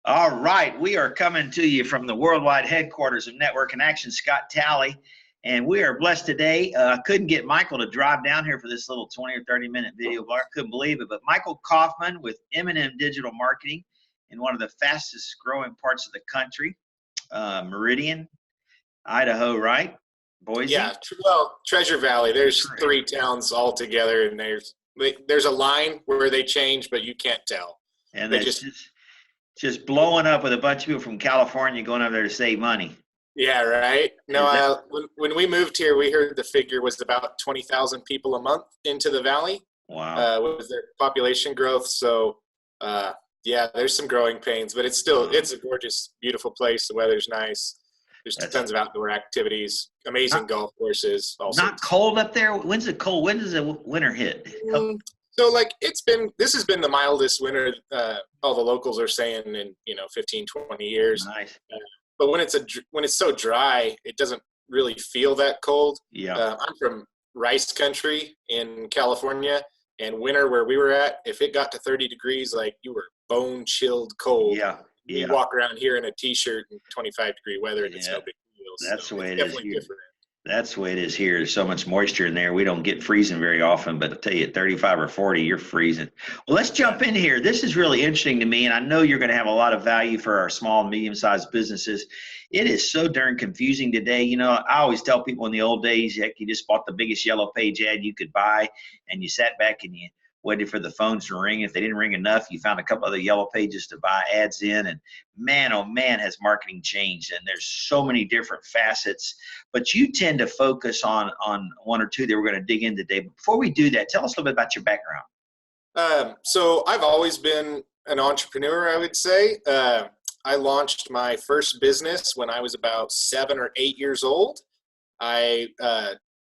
All right, we are coming to you from the worldwide headquarters of Network and Action, Scott Talley, and we are blessed today. Couldn't get Michael to drive down here for this little 20 or 30-minute video blog. Couldn't believe it, but Michael Kauffman with M&M Digital Marketing in one of the fastest growing parts of the country, Meridian, Idaho, right? Boise? Yeah, well, Treasure Valley. There's three towns all together, and there's a line where they change, but you can't tell. And they just blowing up with a bunch of people from California going over there to save money. Yeah, right. No, when we moved here, we heard the figure was about 20,000 people a month into the valley. Wow. With their population growth. So, yeah, there's some growing pains, but it's a gorgeous, beautiful place. The weather's nice. There's tons of outdoor activities, amazing golf courses. Not cold up there? When's it cold? When does the winter hit? So like this has been the mildest winter all the locals are saying in 15, 20 years. Nice. But when it's so dry, it doesn't really feel that cold. Yeah. I'm from rice country in California, and winter where we were at, if it got to 30 degrees, like you were bone chilled cold. Yeah. You walk around here in a t-shirt in 25-degree weather, and it's no big deal. That's so the way it is here. Different. That's the way it is here. There's so much moisture in there. We don't get freezing very often, but I'll tell you, at 35 or 40, you're freezing. Well, let's jump in here. This is really interesting to me, and I know you're going to have a lot of value for our small and medium-sized businesses. It is so darn confusing today. I always tell people in the old days, heck, you just bought the biggest yellow page ad you could buy, and you sat back and you waited for the phones to ring. If they didn't ring enough, you found a couple other yellow pages to buy ads in. And man, oh man, has marketing changed. And there's so many different facets. But you tend to focus on one or two that we're going to dig in today. But before we do that, tell us a little bit about your background. So I've always been an entrepreneur, I would say. I launched my first business when I was about 7 or 8 years old. I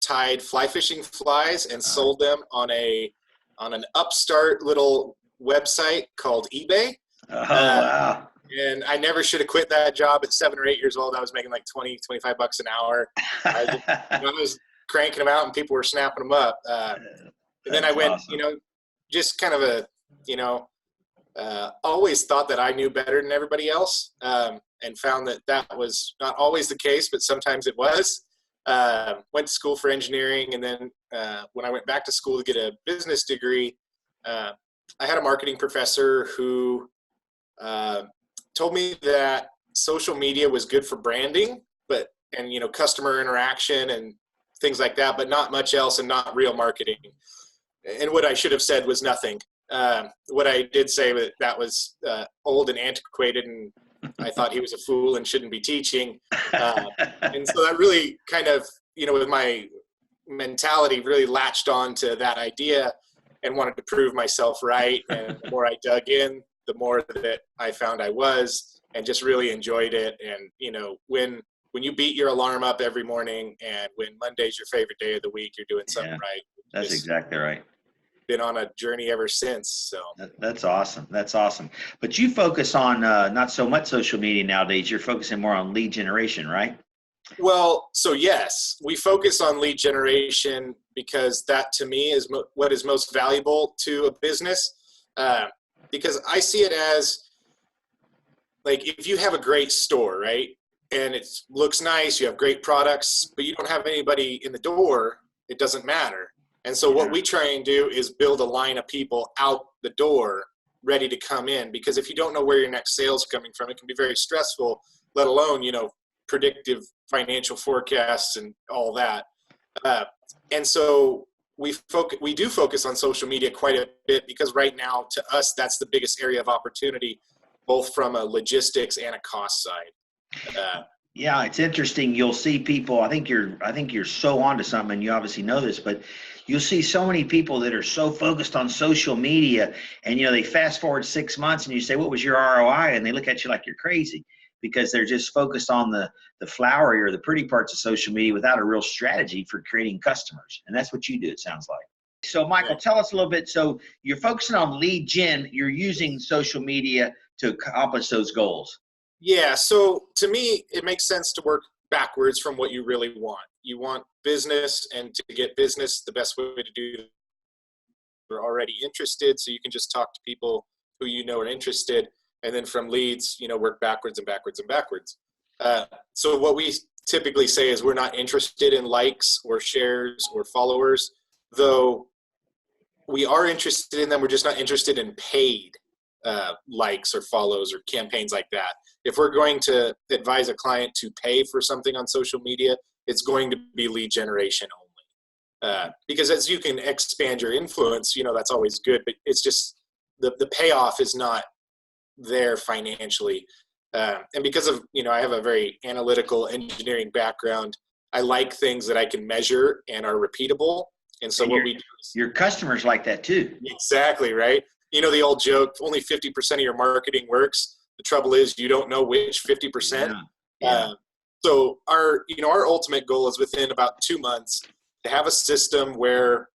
tied fly fishing flies and sold them on an upstart little website called eBay. Oh, wow. And I never should have quit that job at 7 or 8 years old. I was making like 20, 25 bucks an hour. I was cranking them out and people were snapping them up. And then I went, awesome. Just kind of always thought that I knew better than everybody else, and found that was not always the case, but sometimes it was. Went to school for engineering, and then when I went back to school to get a business degree, I had a marketing professor who told me that social media was good for branding, and customer interaction and things like that, but not much else, and not real marketing. And what I should have said was nothing. What I did say that was old and antiquated, and I thought he was a fool and shouldn't be teaching. And so that really kind of, with my mentality, really latched on to that idea and wanted to prove myself right. And the more I dug in, the more that I found I was, and just really enjoyed it. And, when you beat your alarm up every morning, and when Monday's your favorite day of the week, you're doing something right. That's exactly right. Been on a journey ever since. So that's awesome. That's awesome. But you focus on not so much social media nowadays. You're focusing more on lead generation, right? Well, so yes, we focus on lead generation because that to me is what is most valuable to a business. Because I see it as like, if you have a great store, right, and it looks nice, you have great products, but you don't have anybody in the door, it doesn't matter. And so what we try and do is build a line of people out the door ready to come in, because if you don't know where your next sale is coming from, it can be very stressful, let alone, predictive financial forecasts and all that. And so we do focus on social media quite a bit, because right now to us, that's the biggest area of opportunity, both from a logistics and a cost side. Yeah, it's interesting. You'll see people, I think you're so onto something, and you obviously know this, but you'll see so many people that are so focused on social media, and they fast forward 6 months and you say, what was your ROI? And they look at you like you're crazy, because they're just focused on the flowery or the pretty parts of social media without a real strategy for creating customers. And that's what you do, it sounds like. So Michael, tell us a little bit. So you're focusing on lead gen, you're using social media to accomplish those goals. Yeah, so to me, it makes sense to work backwards from what you really want. You want business, and to get business, the best way to do it, you're already interested, so you can just talk to people who are interested. And then from leads, work backwards and backwards and backwards. So what we typically say is we're not interested in likes or shares or followers, though we are interested in them. We're just not interested in paid likes or follows or campaigns like that. If we're going to advise a client to pay for something on social media, it's going to be lead generation only. Because as you can expand your influence, that's always good, but it's just the payoff is not there financially. And because of, I have a very analytical engineering background, I like things that I can measure and are repeatable. And so what we do is, your customers like that too. Exactly, right? The old joke, only 50% of your marketing works. The trouble is you don't know which 50%. Yeah. So our ultimate goal is within about 2 months to have a system where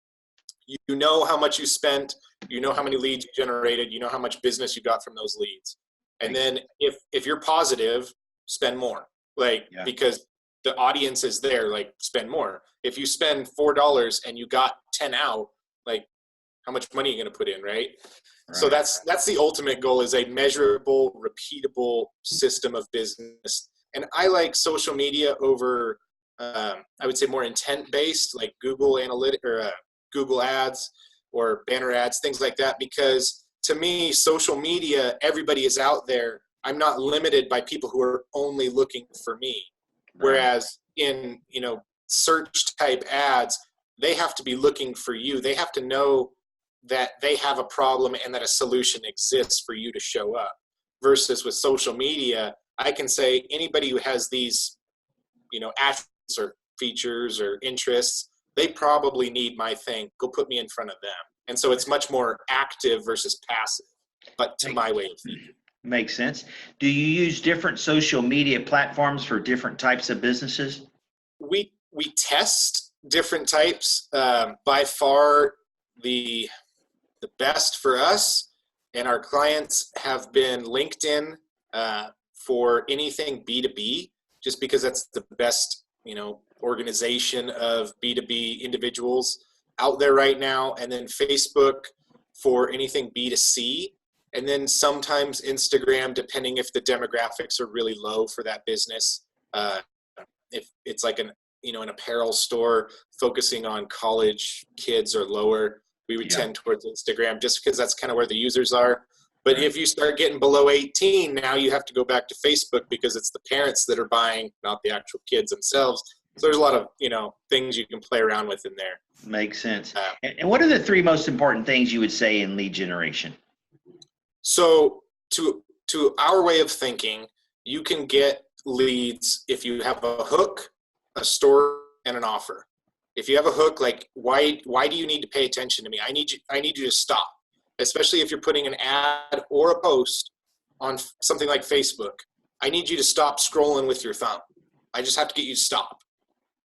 you know how much you spent, you know how many leads you generated, you know how much business you got from those leads. And then if you're positive, spend more. Because the audience is there, spend more. If you spend $4 and you got 10 out, how much money are you going to put in, right? So that's the ultimate goal, is a measurable, repeatable system of business. And I like social media over, I would say, more intent-based, like Google Analytics or Google Ads or banner ads, things like that. Because to me, social media, everybody is out there. I'm not limited by people who are only looking for me. Whereas in, search type ads, they have to be looking for you. They have to know that they have a problem and that a solution exists for you to show up. Versus with social media, I can say anybody who has these, attributes or features or interests, they probably need my thing. Go put me in front of them. And so it's much more active versus passive, but to my way of thinking. Makes sense. Do you use different social media platforms for different types of businesses? We test different types. By far, the best for us and our clients have been LinkedIn for anything B2B, just because that's the best, organization of B2B individuals out there right now. And then Facebook for anything B2C. And then sometimes Instagram, depending if the demographics are really low for that business. If it's like an apparel store focusing on college kids or lower, we would tend towards Instagram, just because that's kind of where the users are. But if you start getting below 18, now you have to go back to Facebook, because it's the parents that are buying, not the actual kids themselves. So there's a lot of, things you can play around with in there. Makes sense. And what are the 3 most important things you would say in lead generation? So to our way of thinking, you can get leads if you have a hook, a story, and an offer. If you have a hook, like why do you need to pay attention to me? I need you to stop, especially if you're putting an ad or a post on something like Facebook. I need you to stop scrolling with your thumb. I just have to get you to stop.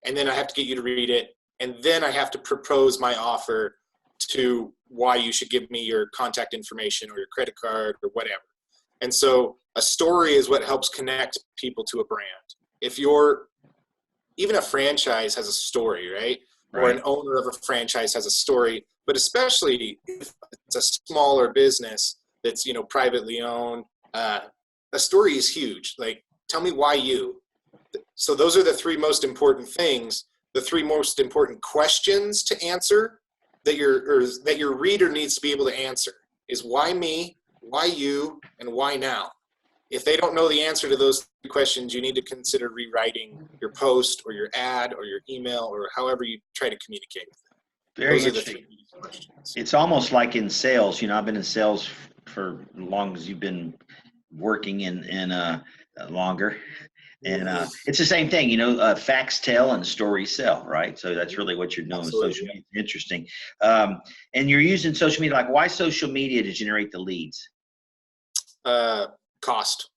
And then I have to get you to read it. And then I have to propose my offer to why you should give me your contact information or your credit card or whatever. And so a story is what helps connect people to a brand. Even a franchise has a story, right? Or an owner of a franchise has a story, but especially if it's a smaller business that's, privately owned, a story is huge. Tell me why you. So those are the 3 most important things, the 3 most important questions to answer that your reader needs to be able to answer is why me, why you, and why now. If they don't know the answer to those 3 questions, you need to consider rewriting your post or your ad or your email or however you try to communicate with them. Very interesting. It's almost like in sales. I've been in sales for as long as you've been working in longer. And it's the same thing, facts tell and stories sell, right? So that's really what you're doing with social media. Interesting. And you're using social media. Why social media to generate the leads? Cost.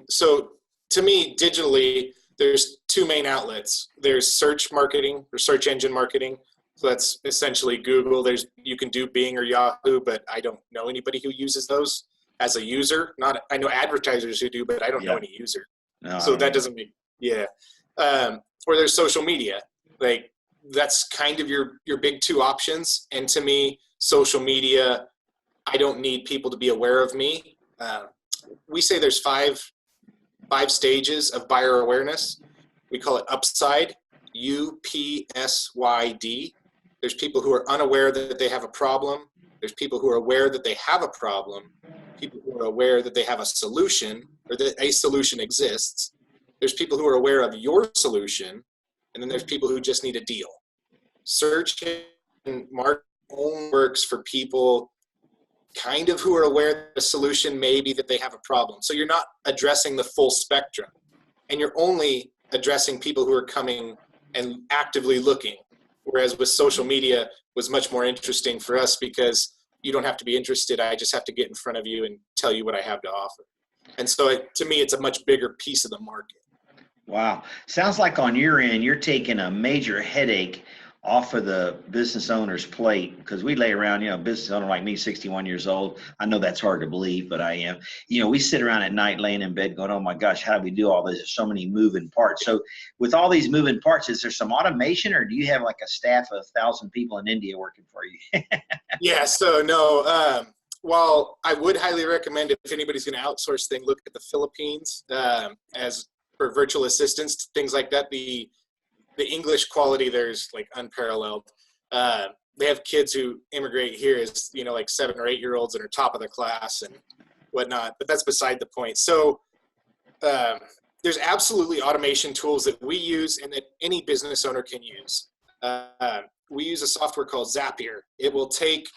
So to me, digitally, there's 2 main outlets. There's search marketing or search engine marketing. So that's essentially Google. You can do Bing or Yahoo, but I don't know anybody who uses those as a user. I know advertisers who do, but I don't know any user. No, so that doesn't make, or there's social media. That's kind of your big 2 options. And to me, social media, I don't need people to be aware of me. we say there's five stages of buyer awareness. We call it upside, UPSYD. There's people who are unaware that they have a problem. There's people who are aware that they have a problem. People who are aware that they have a solution or that a solution exists. There's people who are aware of your solution. And then there's people who just need a deal. Search and market only works for people kind of who are aware that the solution may be that they have a problem. So you're not addressing the full spectrum. And you're only addressing people who are coming and actively looking. Whereas with social media was much more interesting for us because you don't have to be interested. I just have to get in front of you and tell you what I have to offer. And so to me, it's a much bigger piece of the market. Wow. Sounds like on your end, you're taking a major headache off of the business owner's plate, because we lay around, business owner like me, 61 years old. I know that's hard to believe, but I am. We sit around at night laying in bed going, oh my gosh, how do we do all this? There's so many moving parts. So with all these moving parts, is there some automation, or do you have like a staff of 1,000 people in India working for you? Yeah, so no, while I would highly recommend if anybody's going to outsource things, look at the Philippines as for virtual assistants, things like that. The English quality there's like unparalleled. They have kids who immigrate here as, like 7 or 8 year olds and are top of the class and whatnot, but that's beside the point. So there's absolutely automation tools that we use and that any business owner can use. We use a software called Zapier. It will take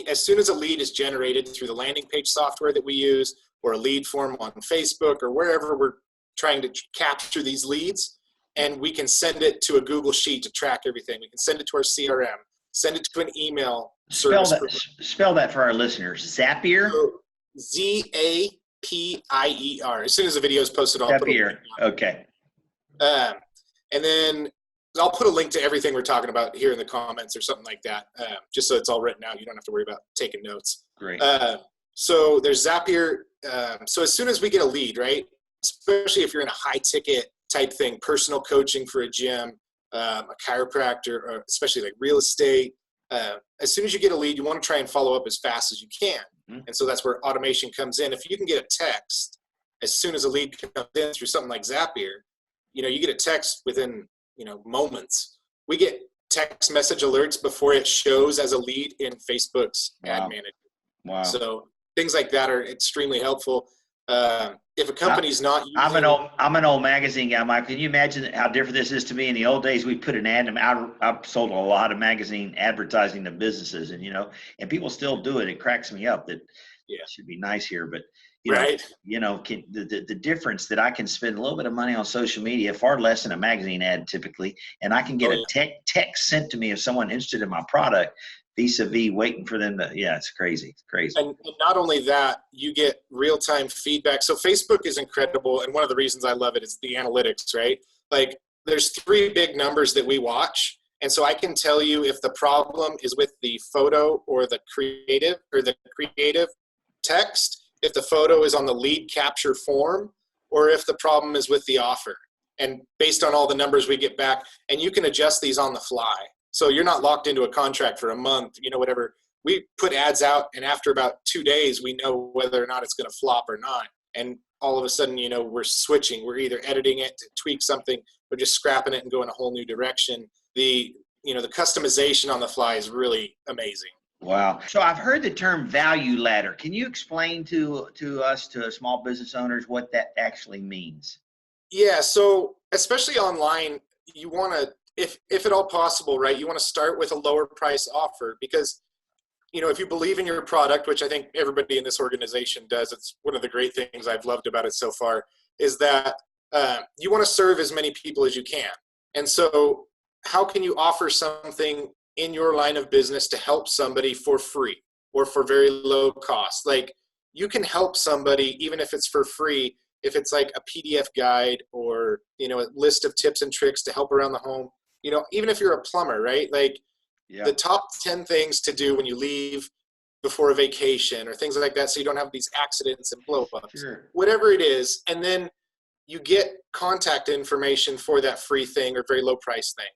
as soon as a lead is generated through the landing page software that we use, or a lead form on Facebook or wherever we're trying to capture these leads, and we can send it to a Google Sheet to track everything. We can send it to our CRM, send it to an email service. Spell that for our listeners. Zapier? So, Zapier. As soon as the video is posted, I'll put a link. Okay. And then I'll put a link to everything we're talking about here in the comments or something like that, just so it's all written out. You don't have to worry about taking notes. Great. So there's Zapier. So as soon as we get a lead, right, especially if you're in a high ticket type thing, personal coaching for a gym, a chiropractor, or especially like real estate, as soon as you get a lead, you want to try and follow up as fast as you can. Mm-hmm. And so that's where automation comes in. If you can get a text as soon as a lead comes in through something like Zapier, you get a text within moments. We get text message alerts before it shows as a lead in Facebook's ad manager. Wow. So things like that are extremely helpful. If a company's not using, I'm an old magazine guy, Mike. Can you imagine how different this is to me? In the old days, we put an ad, and I've sold a lot of magazine advertising to businesses, and people still do it. It cracks me up that it should be nice here, but the difference that I can spend a little bit of money on social media, far less than a magazine ad typically, and I can get a text sent to me of someone interested in my product, vis-a-vis waiting for them to, it's crazy. It's crazy. And not only that, you get real-time feedback. So Facebook is incredible, and one of the reasons I love it is the analytics, right? Like there's 3 big numbers that we watch, and so I can tell you if the problem is with the photo or the creative text, if the photo is on the lead capture form, or if the problem is with the offer. And based on all the numbers we get back, and you can adjust these on the fly. So you're not locked into a contract for a month, whatever. We put ads out, and after about 2 days, we know whether or not it's going to flop or not. And all of a sudden, we're switching. We're either editing it to tweak something, or just scrapping it and going a whole new direction. The customization on the fly is really amazing. Wow. So I've heard the term value ladder. Can you explain to small business owners what that actually means? Yeah. So especially online, you want to, if at all possible, right, you want to start with a lower price offer because, if you believe in your product, which I think everybody in this organization does, it's one of the great things I've loved about it so far, is that you want to serve as many people as you can. And so how can you offer something in your line of business to help somebody for free or for very low cost? Like you can help somebody even if it's for free, if it's like a PDF guide or, a list of tips and tricks to help around the home, even if you're a plumber, right? Like the top 10 things to do when you leave before a vacation or things like that. So you don't have these accidents and blow ups, whatever it is. And then you get contact information for that free thing or very low price thing.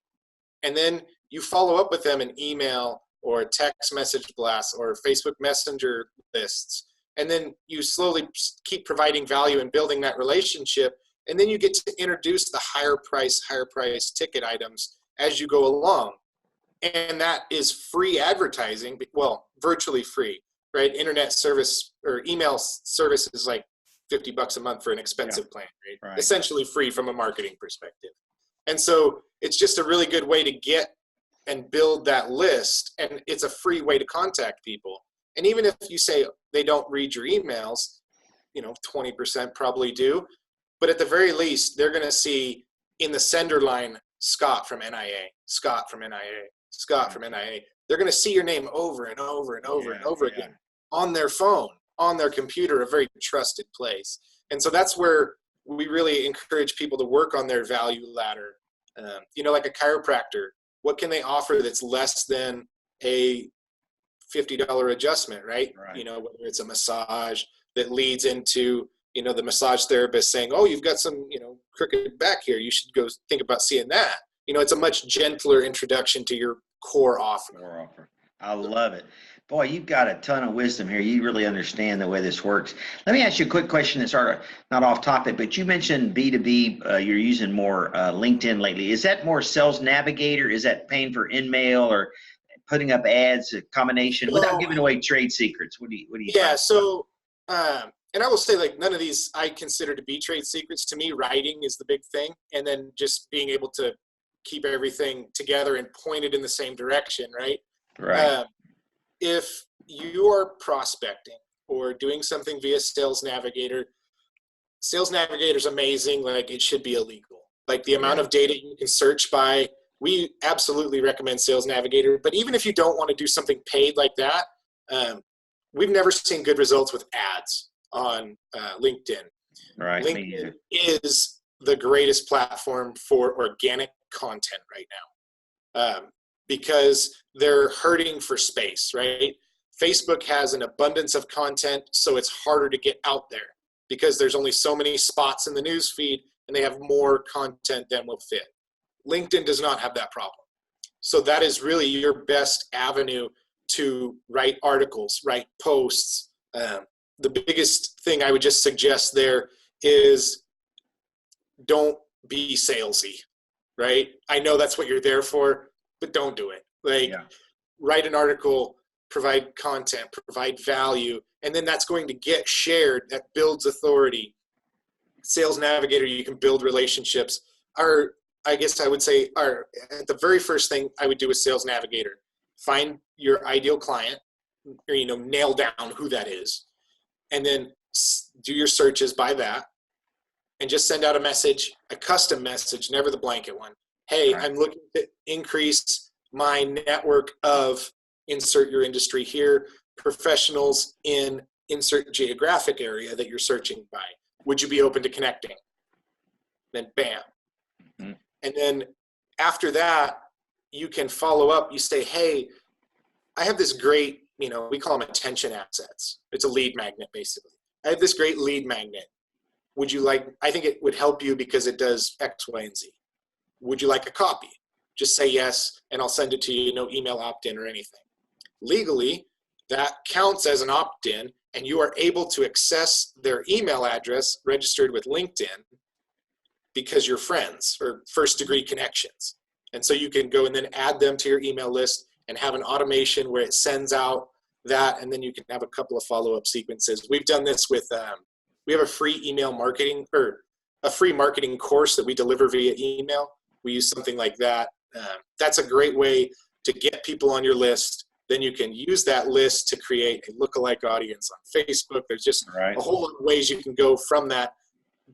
And then you follow up with them in email or text message blasts or Facebook Messenger lists and then you slowly keep providing value and building that relationship, and then you get to introduce the higher price ticket items as you go along. And that is free advertising, well, virtually free, right? Internet service or email service is like $50 a month for an expensive plan, right? Essentially free from a marketing perspective. And so it's just a really good way to get and build that list, and it's a free way to contact people. And even if you say they don't read your emails, 20% probably do, but at the very least, they're going to see in the sender line, Scott from NIA, Scott from NIA, Scott from NIA. They're going to see your name over and over and over and over again on their phone, on their computer, a very trusted place. And so that's where we really encourage people to work on their value ladder. Like a chiropractor, what can they offer that's less than a $50 adjustment, right? Whether it's a massage that leads into, the massage therapist saying, oh, you've got some, crooked back here. You should go think about seeing that. It's a much gentler introduction to your core offer. I love it. Boy, you've got a ton of wisdom here. You really understand the way this works. Let me ask you a quick question that's not off topic, but you mentioned B2B. You're using more LinkedIn lately. Is that more Sales Navigator? Is that paying for InMail or putting up ads, a combination, without giving away trade secrets? What do you think? So, and I will say, like, none of these I consider to be trade secrets. To me, writing is the big thing. And then just being able to keep everything together and pointed in the same direction, right? Right. If you are prospecting or doing something via Sales Navigator is amazing. Like, it should be illegal. Like, the amount of data you can search by, we absolutely recommend Sales Navigator. But even if you don't want to do something paid like that, we've never seen good results with ads on LinkedIn. Right. LinkedIn is the greatest platform for organic content right now. Because they're hurting for space, right? Facebook has an abundance of content, so it's harder to get out there because there's only so many spots in the news feed and they have more content than will fit. LinkedIn does not have that problem. So that is really your best avenue to write articles, write posts. The biggest thing I would just suggest there is don't be salesy, right? I know that's what you're there for, but don't do it. Write an article, provide content, provide value, and then that's going to get shared. That builds authority. Sales Navigator, you can build relationships. I guess I would say the very first thing I would do with Sales Navigator, find your ideal client, or, nail down who that is, and then do your searches by that, and just send out a message, a custom message, never the blanket one. Hey, I'm looking to increase my network of, insert your industry here, professionals in insert geographic area that you're searching by. Would you be open to connecting? Then bam. Mm-hmm. And then after that, you can follow up. You say, hey, I have this great, we call them attention assets. It's a lead magnet, basically. I have this great lead magnet. Would you like, I think it would help you because it does X, Y, and Z. Would you like a copy? Just say yes, and I'll send it to you, no email opt-in or anything. Legally, that counts as an opt-in, and you are able to access their email address registered with LinkedIn because you're friends or first-degree connections. And so you can go and then add them to your email list and have an automation where it sends out that, and then you can have a couple of follow-up sequences. We've done this with, we have a free email marketing, or a free marketing course that we deliver via email. We use something like that. That's a great way to get people on your list. Then you can use that list to create a lookalike audience on Facebook. There's just a whole lot of ways you can go from that,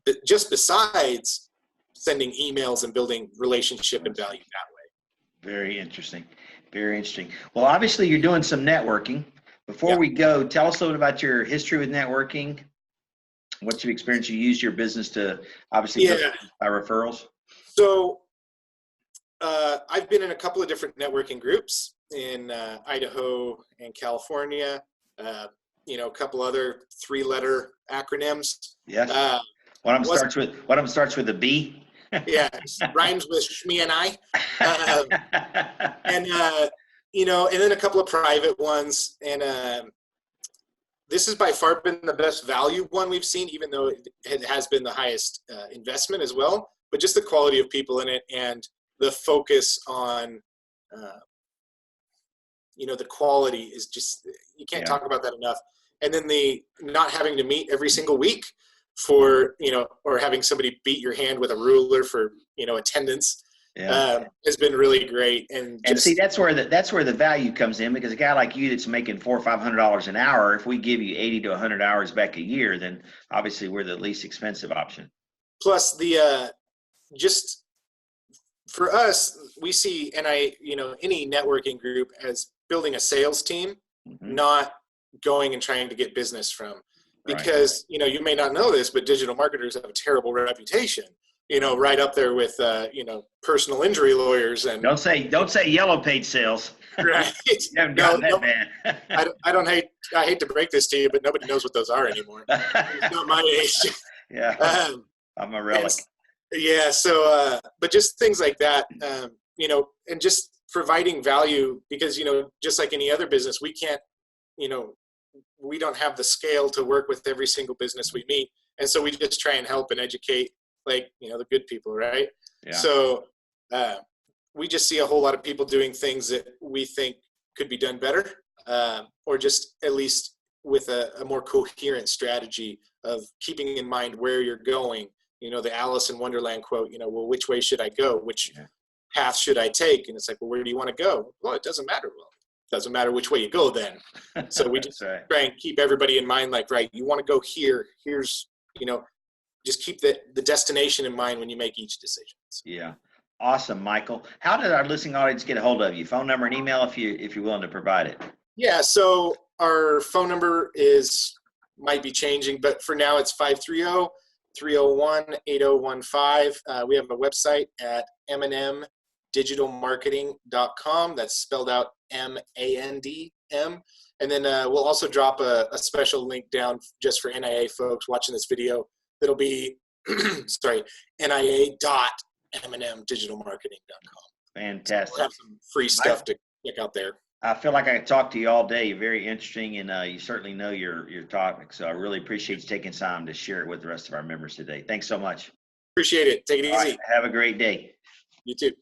but just besides sending emails and building relationship and value that way. Very interesting. Very interesting. Well, obviously you're doing some networking. Before we go, tell us a little about your history with networking. What's your experience? You used your business to obviously by referrals. So I've been in a couple of different networking groups in Idaho and California. A couple other 3-letter acronyms. Yes. One of them starts with a B. Yeah, rhymes with Shmi and I. And then a couple of private ones. And this has by far been the best value one we've seen, even though it has been the highest investment as well. But just the quality of people in it and the focus on, the quality is just, you can't talk about that enough. And then the not having to meet every single week for, or having somebody beat your hand with a ruler for, attendance. Has been really great, and see, that's where the value comes in, because a guy like you that's making $400 or $500 an hour, if we give you 80 to 100 hours back a year, then obviously we're the least expensive option. Plus the just for us, we see any networking group as building a sales team, not going and trying to get business from, because you may not know this, but digital marketers have a terrible reputation. Right up there with, personal injury lawyers. And don't say yellow page sales. Right. I hate to break this to you, but nobody knows what those are anymore. It's not my age. Yeah. I'm a relic. So, but just things like that, and just providing value, because, just like any other business, we can't, we don't have the scale to work with every single business we meet. And so we just try and help and educate, the good people, right? Yeah. So we just see a whole lot of people doing things that we think could be done better, or just at least with a more coherent strategy of keeping in mind where you're going. The Alice in Wonderland quote, well, which way should I go? Which path should I take? And it's like, well, where do you want to go? Well, it doesn't matter. Well, it doesn't matter which way you go then. So we just try and keep everybody in mind, you want to go here. Here's, just keep the destination in mind when you make each decision. Yeah. Awesome, Michael. How did our listening audience get a hold of you? Phone number and email if you're willing to provide it. Yeah, so our phone number might be changing, but for now it's 530-301-8015. We have a website at mnmdigitalmarketing.com. That's spelled out MANDM. And then we'll also drop a special link down just for NIA folks watching this video. It'll be, nia.mnmdigitalmarketing.com. Fantastic. So we'll have some free stuff to check out there. I feel like I could talk to you all day. You're very interesting, and you certainly know your topic. So I really appreciate you taking time to share it with the rest of our members today. Thanks so much. Appreciate it. Take it easy. Right, have a great day. You too.